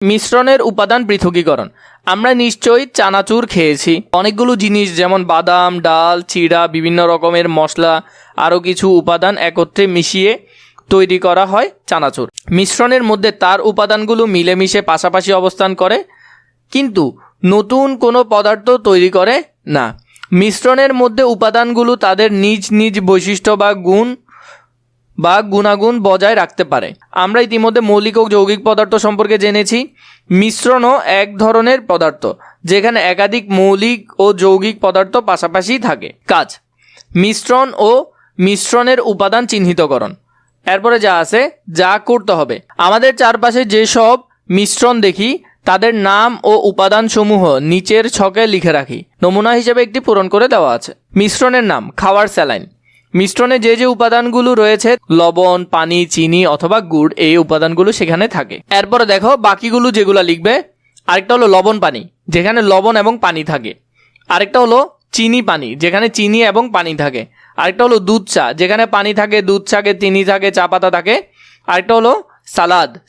মিশ্রণের উপাদান পৃথকীকরণ। আমরা নিশ্চয়ই চানাচুর খেয়েছি। অনেকগুলো জিনিস যেমন বাদাম, ডাল, চিড়া, বিভিন্ন রকমের মশলা, আরও কিছু উপাদান একত্রে মিশিয়ে তৈরি করা হয় চানাচুর। মিশ্রণের মধ্যে তার উপাদানগুলো মিলেমিশে পাশাপাশি অবস্থান করে, কিন্তু নতুন কোনো পদার্থ তৈরি করে না। মিশ্রণের মধ্যে উপাদানগুলো তাদের নিজ নিজ বৈশিষ্ট্য বা গুণাগুণ বজায় রাখতে পারে। আমরা ইতিমধ্যে মৌলিক ও যৌগিক পদার্থ সম্পর্কে জেনেছি। মিশ্রণও এক ধরনের পদার্থ যেখানে একাধিক মৌলিক ও যৌগিক পদার্থ পাশাপাশি থাকে। কাজ: মিশ্রণ ও মিশ্রণের উপাদান চিহ্নিতকরণ। এরপরে যা করতে হবে, আমাদের চারপাশে যেসব মিশ্রণ দেখি তাদের নাম ও উপাদানসমূহ নিচের ছকে লিখে রাখি। নমুনা হিসেবে একটি পূরণ করে দেওয়া আছে। মিশ্রণের নাম: খাওয়ার স্যালাইন। মিশ্রণে যে উপাদানগুলো রয়েছে, লবণ, পানি, চিনি অথবা গুড়, এই উপাদানগুলো সেখানে থাকে। এরপরে দেখো বাকিগুলো যেগুলো লিখবে। আরেকটা হলো লবণ পানি, যেখানে লবণ এবং পানি থাকে। আরেকটা হলো চিনি পানি, যেখানে চিনি এবং পানি থাকে। আরেকটা হলো দুধ চা, যেখানে পানি থাকে, দুধ থাকে, চিনি থাকে, চা পাতা থাকে। আরেকটা হলো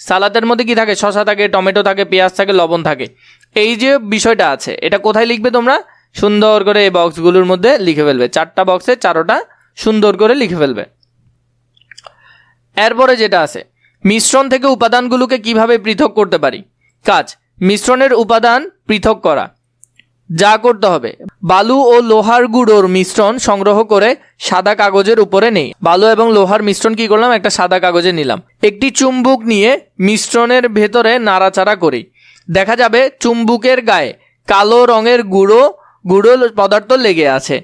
সালাদের মধ্যে কি থাকে? শসা থাকে, টমেটো থাকে, পেঁয়াজ থাকে, লবণ থাকে। এই যে বিষয়টা আছে, এটা কোথায় লিখবে তোমরা? সুন্দর করে এই বক্সগুলোর মধ্যে লিখে ফেলবে। 4টা বক্সে 4টা সুন্দর করে লিখে ফেলবে। এরপরে যেটা আছে, মিশ্রণ থেকে উপাদানগুলোকে কিভাবে পৃথক করতে পারি। কাজ: মিশ্রণের উপাদান পৃথক করা। যা করতে হবে, বালু ও লোহার গুঁড়োর মিশ্রণ সংগ্রহ করে সাদা কাগজের উপরে নেই। বালু এবং লোহার মিশ্রণ কি করলাম? একটা সাদা কাগজে নিলাম। একটি চুম্বক নিয়ে মিশ্রণের ভেতরে নাড়াচাড়া করি। দেখা যাবে চুম্বকের গায়ে কালো রঙের গুঁড়ো পদার্থ লেগে আছে।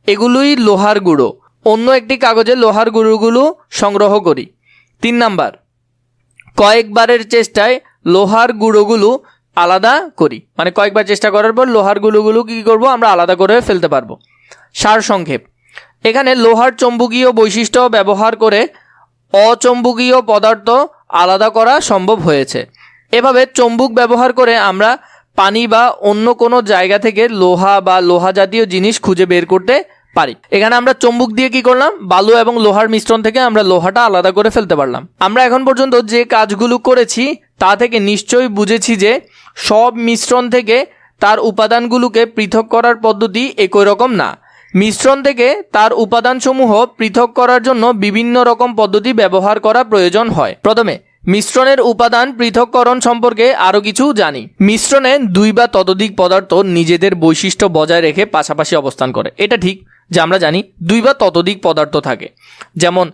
এগুলোই লোহার গুঁড়ো। অন্য একটি কাগজে লোহার গুঁড়োগুলো সংগ্রহ করি। 3 নাম্বার, কয়েকবারের চেষ্টায় লোহার গুঁড়োগুলো আলাদা করি। মানে কয়েকবার চেষ্টা করার পর লোহার গুঁড়োগুলো কী করব? আমরা আলাদা করে ফেলতে পারবো। সারসংক্ষেপ: এখানে লোহার চৌম্বকীয় বৈশিষ্ট্য ব্যবহার করে অচৌম্বকীয় পদার্থ আলাদা করা সম্ভব হয়েছে। এভাবে চৌম্বক ব্যবহার করে আমরা পানি বা অন্য কোনো জায়গা থেকে লোহা বা লোহা জাতীয় জিনিস খুঁজে বের করতে পারি। এখানে আমরা চৌম্বক দিয়ে কি করলাম? বালু এবং লোহার মিশ্রণ থেকে আমরা লোহাটা আলাদা করে ফেলতে পারলাম। আমরা এখন পর্যন্ত যে কাজগুলো করেছি তা থেকে নিশ্চয়ই বুঝেছি যে সব মিশ্রণ থেকে তার উপাদানগুলোকে পৃথক করার পদ্ধতি একই রকম না। মিশ্রণ থেকে তার উপাদানসমূহ পৃথক করার জন্য বিভিন্ন রকম পদ্ধতি ব্যবহার করা প্রয়োজন হয়। প্রথমে মিশ্রণের উপাদান পৃথককরণ সম্পর্কে আরও কিছু জানি। মিশ্রণে 2 বা ততোধিক পদার্থ নিজেদের বৈশিষ্ট্য বজায় রেখে পাশাপাশি অবস্থান করে। এটা ঠিক যে আমরা জানি 2 বা ততোধিক পদার্থ থাকে। যেমন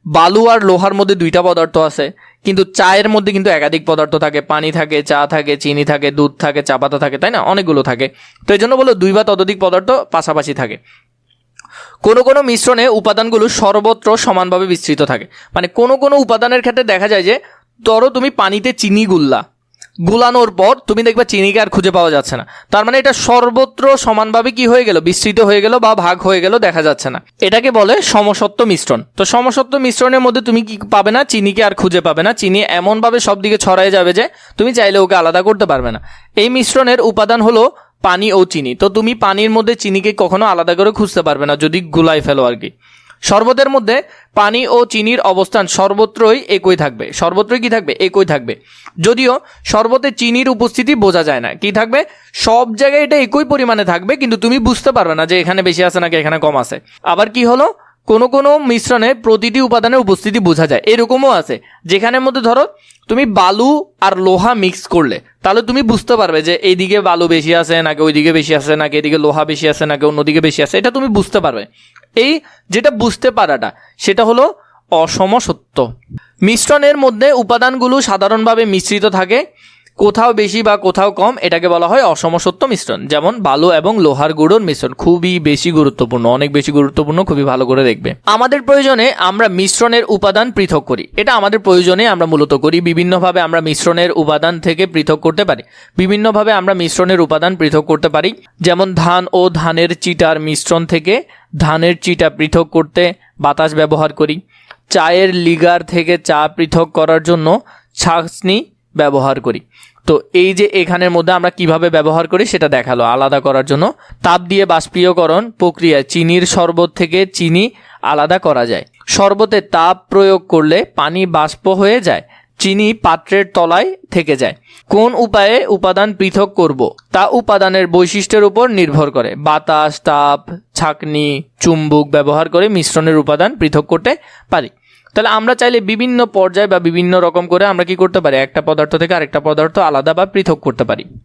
বালু আর লোহার মধ্যে 2টা পদার্থ আছে, কিন্তু চায়ের মধ্যে কিন্তু একাধিক পদার্থ থাকে। পানি থাকে, চা থাকে, চিনি থাকে, দুধ থাকে, চা পাতা থাকে, তাই না? অনেকগুলো থাকে। তো এই জন্য বলো 2 বা ততোধিক পদার্থ পাশাপাশি থাকে। কোনো কোনো মিশ্রণে উপাদানগুলো সর্বত্র সমানভাবে বিস্তৃত থাকে। মানে কোনো কোনো উপাদানের ক্ষেত্রে দেখা যায় যে ধরো তুমি পানিতে চিনি গুলানোর পর তুমি দেখবে চিনিকে আর খুঁজে পাওয়া যাচ্ছে না। তার মানে এটা সর্বত্র সমানভাবে কি হয়ে গেল? বিস্তৃত হয়ে গেল বা ভাগ হয়ে গেল, দেখা যাচ্ছে না। এটাকে বলে সমসত্ব মিশ্রণ। তো সমসত্ব মিশ্রণের মধ্যে তুমি কি পাবে না? চিনিকে আর খুঁজে পাবে না। চিনি এমনভাবে সব দিকে ছড়ায় যাবে যে তুমি চাইলে ওকে আলাদা করতে পারবে না। এই মিশ্রণের উপাদান হলো পানি ও চিনি। তো তুমি পানির মধ্যে চিনিকে কখনো আলাদা করে খুঁজতে পারবে না যদি গুলাই ফেলো আর কি। শরবতের মধ্যে পানি ও চিনির অবস্থান সর্বত্রই একই থাকবে। সর্বত্রই কি থাকবে? একই থাকবে। যদিও শরবতে চিনির উপস্থিতি বোঝা যায় না। কি থাকবে? সব জায়গায় এটা একই পরিমাণে থাকবে, কিন্তু তুমি বুঝতে পারবে না যে এখানে বেশি আছে নাকি এখানে কম আছে। আবার কি হলো, কোনো কোনো মিশ্রণে প্রতিটি উপাদানের উপস্থিতি বোঝা যায়। এরকমও আছে যেখানের মধ্যে ধরো তুমি বালু আর লোহা মিক্স করলে, তাহলে তুমি বুঝতে পারবে যে এইদিকে বালু বেশি আছে নাকি ওইদিকে বেশি আছে, নাকি এদিকে লোহা বেশি আছে নাকি অন্যদিকে বেশি আছে। এটা তুমি বুঝতে পারবে। এই যেটা বুঝতে পারাটা, সেটা হলো অসমসত্ব। মিশ্রণের মধ্যে উপাদানগুলো সাধারণভাবে মিশ্রিত থাকে, কোথাও বেশি বা কোথাও কম। এটাকে বলা হয় অসমসত্ব মিশ্রণ। যেমন বালু এবং লোহার গুঁড়োর মিশ্রণ খুবই বেশি গুরুত্বপূর্ণ, অনেক বেশি গুরুত্বপূর্ণ, খুবই ভালো করে দেখবে। আমাদের প্রয়োজনে আমরা মিশ্রণের উপাদান পৃথক করি। এটা আমাদের প্রয়োজনে আমরা মূলত করি। বিভিন্নভাবে আমরা মিশ্রণের উপাদান থেকে পৃথক করতে পারি। বিভিন্নভাবে আমরা মিশ্রণের উপাদান পৃথক করতে পারি। যেমন ধান ও ধানের চিটার মিশ্রণ থেকে ধানের চিটা পৃথক করতে বাতাস ব্যবহার করি। চায়ের লিগার থেকে চা পৃথক করার জন্য ছাঁকনি ব্যবহার করি। তো এই যে এখানের মধ্যে আমরা কিভাবে ব্যবহার করি সেটা দেখালো। আলাদা করার জন্য তাপ দিয়ে বাষ্পীয়করণ প্রক্রিয়ায় চিনির শরবত থেকে চিনি আলাদা করা যায়। শরবতে তাপ প্রয়োগ করলে পানি বাষ্প হয়ে যায়। চিনি পাত্রের তলায় থেকে যায়। কোন উপায়ে উপাদান পৃথক করব তা উপাদানের বৈশিষ্ট্যের উপর নির্ভর করে। বাতাস, তাপ, ছাঁকনি, চুম্বক ব্যবহার করে মিশ্রণের উপাদান পৃথক করতে পারি। তাহলে আমরা চাইলে বিভিন্ন পর্যায়ে বা বিভিন্ন রকম করে আমরা কি করতে পারি, একটা পদার্থ থেকে আরেকটা পদার্থ আলাদা বা পৃথক করতে পারি।